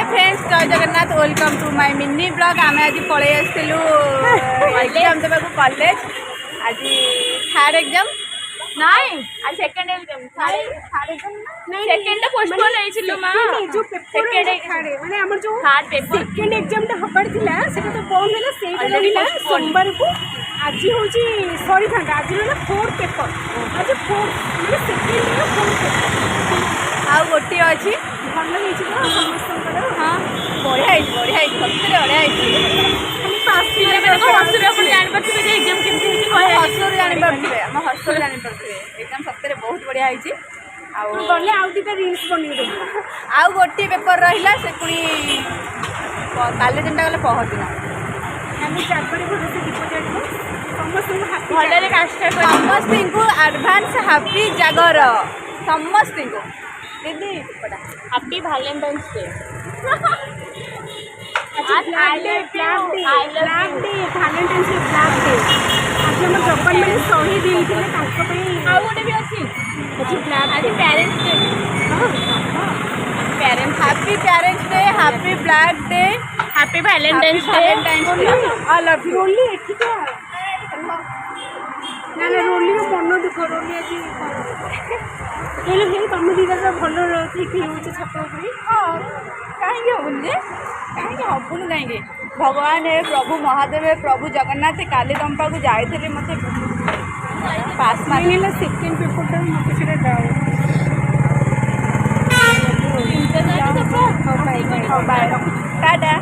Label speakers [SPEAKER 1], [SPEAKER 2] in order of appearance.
[SPEAKER 1] friends जय Jagannath welcome to my mini blog आम आज पलि आसलु एग्जाम देवा कॉलेज आज थर्ड एग्जाम नहीं आज second exam third exam second postpone होइছিলু मा
[SPEAKER 2] जो पेपर थर्ड माने हमर जो
[SPEAKER 1] थर्ड पेपर
[SPEAKER 2] सेकंड एग्जाम टा हबार थिला सेटा तो बंद होला सेटा रहिला सोमवार को आज होची सॉरी था आज होला फोर्थ पेपर आज फोर्थ माने सेकंड रो फोर्थ पेपर
[SPEAKER 1] आ गोटी अछि
[SPEAKER 2] भल होइछि तो समस्तकर
[SPEAKER 1] हां बढ़िया सत्तरे बढ़िया
[SPEAKER 2] खाली पास
[SPEAKER 1] मैंने को हसुर अपन जानि परथिबे जे एग्जाम केमति होछि कहे हसुर जानि परथिबे हम हसुर जानि परथिबे एग्जाम सत्तरे बहुत बढ़िया होइछि
[SPEAKER 2] आउ गले आउ दिटा रील्स बनै दे
[SPEAKER 1] आउ गोटी पेपर रहिला से पुनी काले दिन गले पहरदिन
[SPEAKER 2] हम चारपड़ी भले से डिपोजिट को समस्त हैप्पी
[SPEAKER 1] भले काष्टा समस्त को एडवांस हैप्पी जागर समस्त को दीदी हैप्पी वैलेंटाइन्स डे
[SPEAKER 2] आज black day Valentine's day black day आज हम जपन में शहीद होइथिले तांको पई
[SPEAKER 1] आउ गोटे भी अछि
[SPEAKER 2] आज ब्लैक
[SPEAKER 1] आज parents day parents happy black day happy Valentine's day I love you
[SPEAKER 2] Roli एठी तो ना ना रोली रो मन दुख रोली आज कहले हे तुम दीदा सब भल ठीक होछ छत ऊपर
[SPEAKER 1] हां कहीं हबुन जे कहीं हबुन कहीं भगवान है प्रभु महादेव है प्रभु जगन्नाथ काली तंपा को जाइथिले मते पास
[SPEAKER 2] माने सेकंड पेपर टा मते सेटा डाउट
[SPEAKER 1] बाय टाटा